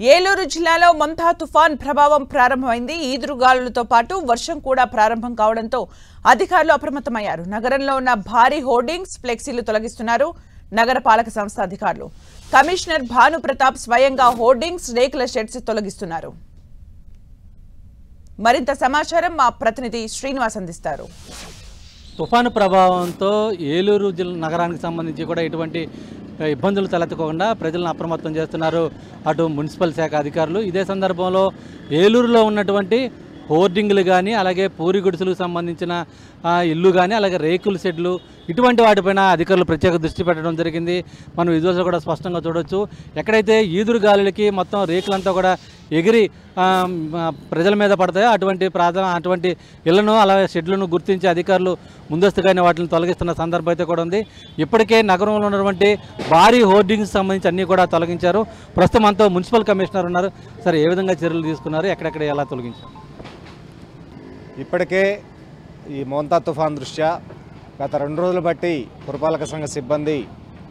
ఏలూరు జిల్లాలో మంతా తుఫాన్ ప్రభావం ప్రారంభమైంది. ఈదురుగాలులతో పాటు వర్షం కూడా ప్రారంభం కావడంతో అధికారులు అప్రమత్తమయ్యారు. నగరంలో ఉన్న భారీ హోర్డింగ్స్, ఫ్లెక్సీలు తొలగిస్తున్నారు నగరపాలక సంస్థ అధికారులు. కమిషనర్ భాను ప్రతాప్ స్వయంగా హోర్డింగ్స్, రేకుల షెడ్స్ తొలగిస్తున్నారు. మరింత సమాచారం మా ప్రతినిధి శ్రీనివాస్ అందిస్తారు. తుఫాను ప్రభావంతో ఏలూరు జిల్లా నగరానికి సంబంధించి కూడా ఎటువంటి ఇబ్బందులు తలెత్తకుండా ప్రజలను అప్రమత్తం చేస్తున్నారు అటు మున్సిపల్ శాఖ అధికారులు. ఇదే సందర్భంలో ఏలూరులో ఉన్నటువంటి హోర్డింగ్లు కానీ, అలాగే పూరి గుడిసెలకు సంబంధించిన ఇల్లు కానీ, అలాగే రేకుల షెడ్లు ఇటువంటి వాటిపైన అధికారులు ప్రత్యేక దృష్టి పెట్టడం జరిగింది. మనం విజువల్స్ కూడా స్పష్టంగా చూడొచ్చు. ఎక్కడైతే ఈదురు గాలులకి మొత్తం రేకులంతా కూడా ఎగిరి ప్రజల మీద పడతాయో అటువంటి ఇళ్లను అలాగే షెడ్లను గుర్తించి అధికారులు ముందస్తుగానే వాటిని తొలగిస్తున్న సందర్భం అయితే కూడా ఉంది. ఇప్పటికే నగరంలో ఉన్నటువంటి భారీ హోర్డింగ్స్ సంబంధించి అన్నీ కూడా తొలగించారు. ప్రస్తుతం మనతో మున్సిపల్ కమిషనర్ ఉన్నారు. సరే, ఏ విధంగా చర్యలు తీసుకున్నారు, ఎక్కడెక్కడ ఎలా తొలగించారు? ఇప్పటికే ఈ మోంతా తుఫాన్ దృష్ట్యా గత 2 రోజులు బట్టి పురపాలక సంఘ సిబ్బంది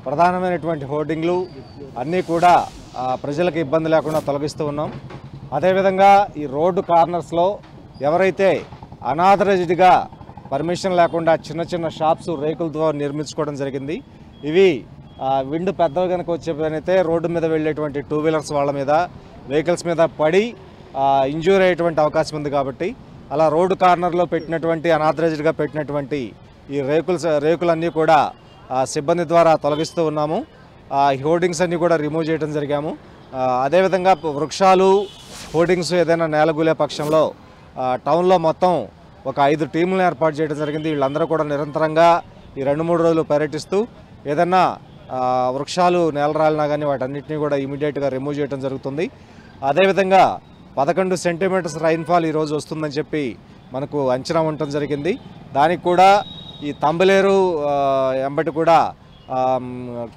ప్రధానమైనటువంటి హోర్డింగ్లు అన్నీ కూడా ప్రజలకు ఇబ్బంది లేకుండా తొలగిస్తూ ఉన్నాం. అదేవిధంగా ఈ రోడ్డు కార్నర్స్లో ఎవరైతే అనాథరైజ్డ్గా పర్మిషన్ లేకుండా చిన్న చిన్న షాప్స్ రేకులతో నిర్మించుకోవడం జరిగింది. ఇవి విండ్ పెద్దగా కనుక వచ్చేపైతే రోడ్డు మీద వెళ్ళేటువంటి 2 వీలర్స్ వాళ్ళ మీద, వెహికల్స్ మీద పడి ఇంజ్యూర్ అయ్యేటువంటి అవకాశం ఉంది. కాబట్టి అలా రోడ్డు కార్నర్లో పెట్టినటువంటి అనాథరైజ్డ్గా పెట్టినటువంటి ఈ రేకులన్నీ కూడా సిబ్బంది ద్వారా తొలగిస్తూ ఉన్నాము. హోర్డింగ్స్ అన్నీ కూడా రిమూవ్ చేయడం జరిగాము. అదేవిధంగా వృక్షాలు, హోర్డింగ్స్ ఏదైనా నేలగూలే పక్షంలో టౌన్లో మొత్తం ఒక 5 టీములను ఏర్పాటు చేయడం జరిగింది. వీళ్ళందరూ కూడా నిరంతరంగా ఈ 2-3 రోజులు పర్యటిస్తూ ఏదన్నా వృక్షాలు నేలరాలినా కానీ వాటన్నిటిని కూడా ఇమీడియట్గా రిమూవ్ చేయడం జరుగుతుంది. అదేవిధంగా 11 సెంటీమీటర్స్ రైన్ఫాల్ ఈరోజు వస్తుందని చెప్పి మనకు అంచనా ఉండటం జరిగింది. దానికి కూడా ఈ తంబిలేరు ఎంబటి కూడా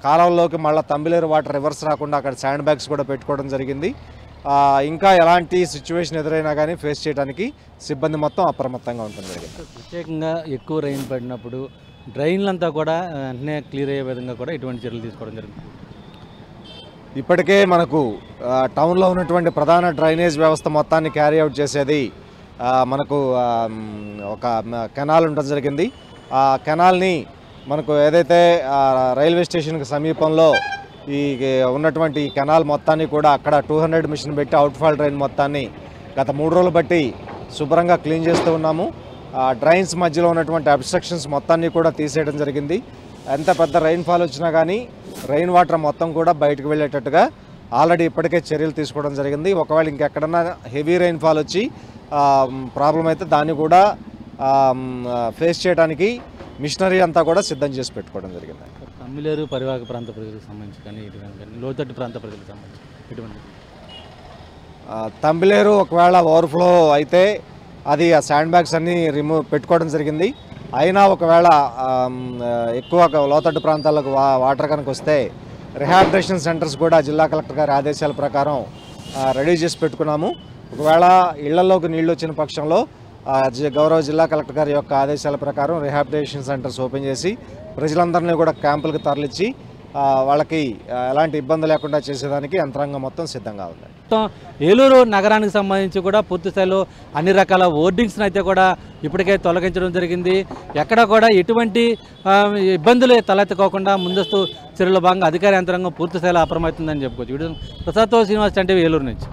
కాలంలోకి మళ్ళీ తంబిలేరు వాటర్ రివర్స్ రాకుండా అక్కడ శాండ్ బ్యాగ్స్ కూడా పెట్టుకోవడం జరిగింది. ఇంకా ఎలాంటి సిచ్యువేషన్ ఎదురైనా కానీ ఫేస్ చేయడానికి సిబ్బంది మొత్తం అప్రమత్తంగా ఉండటం జరిగింది. ప్రత్యేకంగా ఎక్కువ రైన్ పడినప్పుడు డ్రైన్లంతా కూడా వెంటనే క్లియర్ అయ్యే విధంగా కూడా ఇటువంటి చర్యలు తీసుకోవడం జరుగుతుంది. ఇప్పటికే మనకు టౌన్లో ఉన్నటువంటి ప్రధాన డ్రైనేజ్ వ్యవస్థ మొత్తాన్ని క్యారీ అవుట్ చేసేది మనకు ఒక కెనాల్ ఉండడం జరిగింది. ఆ కెనాల్ని మనకు ఏదైతే రైల్వే స్టేషన్కి సమీపంలో ఈ ఉన్నటువంటి కెనాల్ మొత్తాన్ని కూడా అక్కడ 200 మిషన్ పెట్టి అవుట్ఫాల్ డ్రైన్ మొత్తాన్ని గత 3 రోజులు బట్టి శుభ్రంగా క్లీన్ చేస్తూ ఉన్నాము. డ్రైన్స్ మధ్యలో ఉన్నటువంటి అబ్స్ట్రక్షన్స్ మొత్తాన్ని కూడా తీసేయడం జరిగింది. ఎంత పెద్ద రైన్ఫాల్ వచ్చినా కానీ రెయిన్ వాటర్ మొత్తం కూడా బయటకు వెళ్ళేటట్టుగా ఆల్రెడీ ఇప్పటికే చర్యలు తీసుకోవడం జరిగింది. ఒకవేళ ఇంకెక్కడన్నా హెవీ రైన్ఫాల్ వచ్చి ప్రాబ్లం అయితే దాన్ని కూడా ఫేస్ చేయడానికి మిషనరీ అంతా కూడా సిద్ధం చేసి పెట్టుకోవడం జరిగింది. తమ్మిలేరు పరివాహక ప్రాంత ప్రజలకు సంబంధించి కానీ లోతట్టు ప్రాంత ప్రజలకు సంబంధించి ఇటువంటి తంబిలేరు ఒకవేళ ఓవర్ఫ్లో అయితే అది ఆ శాండ్ బ్యాగ్స్ అన్నీ పెట్టుకోవడం జరిగింది. అయినా ఒకవేళ ఎక్కువ లోతట్టు ప్రాంతాలకు వాటర్ కనుక వస్తే రిహాబిలిటేషన్ సెంటర్స్ కూడా జిల్లా కలెక్టర్ గారి ఆదేశాల ప్రకారం రెడీ చేసి పెట్టుకున్నాము. ఒకవేళ ఇళ్లలోకి నీళ్ళు వచ్చిన పక్షంలో గౌరవ జిల్లా కలెక్టర్ గారి యొక్క ఆదేశాల ప్రకారం రిహాబిలిటేషన్ సెంటర్స్ ఓపెన్ చేసి ప్రజలందరినీ కూడా క్యాంపులకు తరలించి వాళ్ళకి ఎలాంటి ఇబ్బంది లేకుండా చేసేదానికి యంత్రాంగం మొత్తం సిద్ధంగా ఉంది. ఏలూరు నగరానికి సంబంధించి కూడా పూర్తి స్థాయిలో అన్ని రకాల హోర్డింగ్స్ని అయితే కూడా ఇప్పటికే తొలగించడం జరిగింది. ఎక్కడ కూడా ఎటువంటి ఇబ్బందులు తలెత్తుకోకుండా ముందస్తు చర్యల భాగంగా అధికార యంత్రాంగం పూర్తి స్థాయిలో అప్రమత్తందని చెప్పుకోవచ్చు. ప్రసాద్తో శ్రీనివాస్ అంటే ఏలూరు నుంచి.